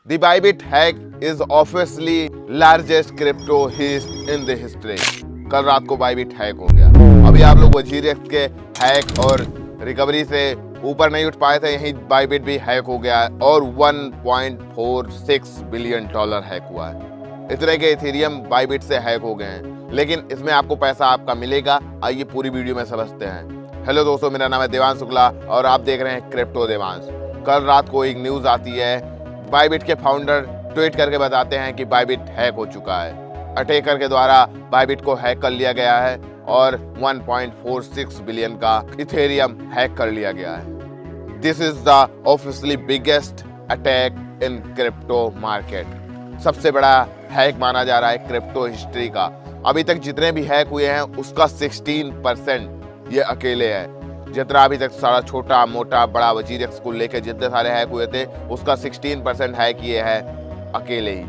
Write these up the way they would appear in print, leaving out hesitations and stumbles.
The Bybit hack is obviously largest crypto heist in the history. कल रात को Bybit hack हो गया। अभी आप लोग वजीरेक्स के हैक और रिकवरी से ऊपर नहीं उठ पाए थे, यहीं बाइबिट भी हैक हो गया है और 1.46 बिलियन डॉलर हैक हुआ है। इतने के इथेरियम बाइबिट से हैक हो गए हैं, लेकिन इसमें आपको पैसा आपका मिलेगा। आइए पूरी वीडियो में समझते हैं। हेलो दोस्तों, मेरा नाम है देवांश शुक्ला और आप देख रहे हैं क्रिप्टो देवांश। कल रात को एक न्यूज़ आती है, बाइबिट के फाउंडर ट्वीट करके बताते हैं कि बाइबिट हैक हो चुका है। अटैकर के द्वारा बाइबिट को हैक कर लिया गया है और 1.46 बिलियन का इथेरियम हैक कर लिया गया है। This is the officially biggest attack in crypto market. सबसे बड़ा हैक माना जा रहा है क्रिप्टो हिस्ट्री का। अभी तक जितने भी हैक हुए हैं उसका 16% ये अकेले है। जितना अभी तक सारा छोटा मोटा बड़ा वजीरेक्स को लेकर जितने सारे हैक हुए थे उसका 16% हैक ये है अकेले ही।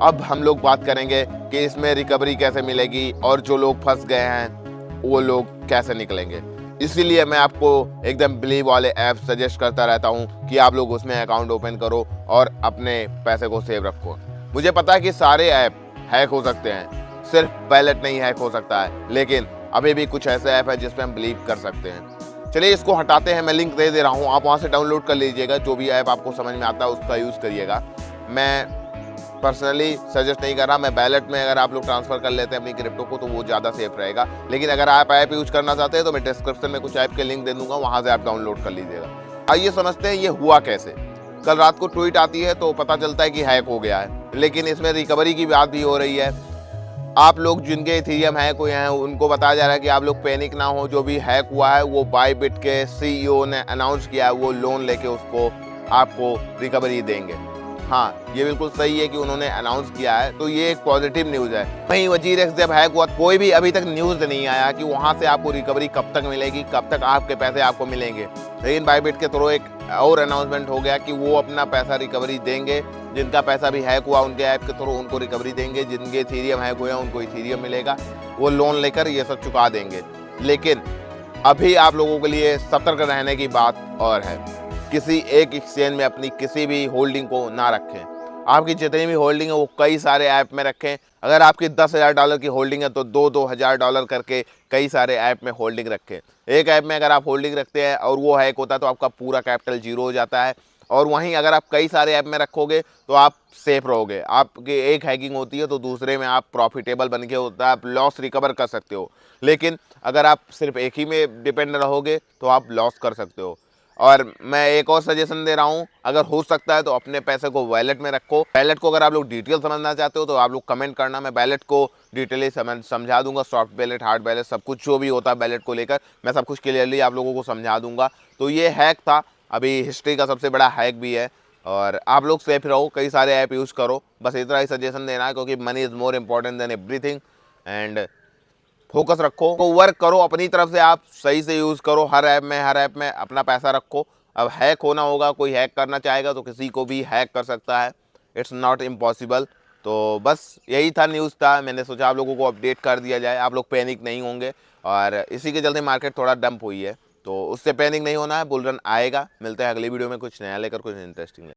अब हम लोग बात करेंगे कि इसमें रिकवरी कैसे मिलेगी और जो लोग फंस गए हैं वो लोग कैसे निकलेंगे। इसीलिए मैं आपको एकदम बिलीव वाले ऐप सजेस्ट करता रहता हूँ कि आप लोग उसमें अकाउंट ओपन करो और अपने पैसे को सेव रखो। मुझे पता है कि सारे ऐप हैक हो सकते हैं, सिर्फ बैलेट नहीं हैक हो सकता है, लेकिन अभी भी कुछ ऐसे ऐप है जिसमें हम बिलीव कर सकते हैं। चलिए इसको हटाते हैं, मैं लिंक दे रहा हूँ, आप वहाँ से डाउनलोड कर लीजिएगा। जो भी ऐप आपको समझ में आता है उसका यूज़ करिएगा। मैं पर्सनली सजेस्ट नहीं कर रहा, मैं बैलेट में अगर आप लोग ट्रांसफर कर लेते हैं अपनी क्रिप्टो को तो वो ज़्यादा सेफ रहेगा। लेकिन अगर आप ऐप यूज़ करना चाहते हैं तो मैं डिस्क्रिप्शन में कुछ ऐप के लिंक दे दूंगा, वहाँ से आप डाउनलोड कर लीजिएगा। आइए समझते हैं ये हुआ कैसे। कल रात को ट्वीट आती है तो पता चलता है कि हैक हो गया है, लेकिन इसमें रिकवरी की बात भी हो रही है। आप लोग जिनके इथेरियम हैक हुए हैं उनको बताया जा रहा है कि आप लोग पैनिक ना हो। जो भी हैक हुआ है वो बाइबिट के सीईओ ने अनाउंस किया है, वो लोन लेके उसको आपको रिकवरी देंगे। हाँ, ये बिल्कुल सही है कि उन्होंने अनाउंस किया है, तो ये एक पॉजिटिव न्यूज़ है। वहीं वजीरेक्स जब हैक हुआ कोई भी अभी तक न्यूज़ नहीं आया कि वहाँ से आपको रिकवरी कब तक मिलेगी, कब तक आपके पैसे आपको मिलेंगे। लेकिन बाइबिट के थ्रू एक और अनाउंसमेंट हो गया कि वो अपना पैसा रिकवरी देंगे। जिनका पैसा भी हैक हुआ उनके ऐप के थ्रू उनको रिकवरी देंगे। जिनके इथेरियम हैक हुए हैं उनको इथेरियम मिलेगा, वो लोन लेकर ये सब चुका देंगे। लेकिन अभी आप लोगों के लिए सतर्क रहने की बात और है, किसी एक एक्सचेंज में अपनी किसी भी होल्डिंग को ना रखें। आपकी जितनी भी होल्डिंग है वो कई सारे ऐप में रखें। अगर आपकी 10,000 डॉलर की होल्डिंग है तो 2-2 हज़ार डॉलर करके कई सारे ऐप में होल्डिंग रखें। एक ऐप में अगर आप होल्डिंग रखते हैं और वो हैक होता है तो आपका पूरा कैपिटल जीरो हो जाता है। और वहीं अगर आप कई सारे ऐप में रखोगे तो आप सेफ रहोगे। आपकी एक हैकिंग होती है तो दूसरे में आप प्रॉफिटेबल बन के होता है, आप लॉस रिकवर कर सकते हो। लेकिन अगर आप सिर्फ एक ही में डिपेंड रहोगे तो आप लॉस कर सकते हो। और मैं एक और सजेशन दे रहा हूँ, अगर हो सकता है तो अपने पैसे को वैलेट में रखो। वैलेट को अगर आप लोग डिटेल समझना चाहते हो तो आप लोग कमेंट करना, मैं वैलेट को डिटेली समझा दूंगा। सॉफ्ट वैलेट, हार्ड वैलेट, सब कुछ जो भी होता है वैलेट को लेकर मैं सब कुछ क्लियरली आप लोगों को समझा दूंगा। तो ये हैक था, अभी हिस्ट्री का सबसे बड़ा हैक भी है। और आप लोग सेफ रहो, कई सारे ऐप यूज़ करो, बस इतना ही सजेशन देना है, क्योंकि money is more important than everything. And focus रखो, तो वर्क करो अपनी तरफ से, आप सही से यूज़ करो। हर ऐप में अपना पैसा रखो। अब हैक होना होगा, कोई हैक करना चाहेगा तो किसी को भी हैक कर सकता है, इट्स नॉट इम्पॉसिबल। तो बस यही था, न्यूज़ था, मैंने सोचा आप लोगों को अपडेट कर दिया जाए, आप लोग पैनिक नहीं होंगे। और इसी के चलते मार्केट थोड़ा डंप हुई है, तो उससे पैनिक नहीं होना है, बुल रन आएगा। मिलते हैं अगली वीडियो में कुछ नया लेकर, कुछ इंटरेस्टिंग।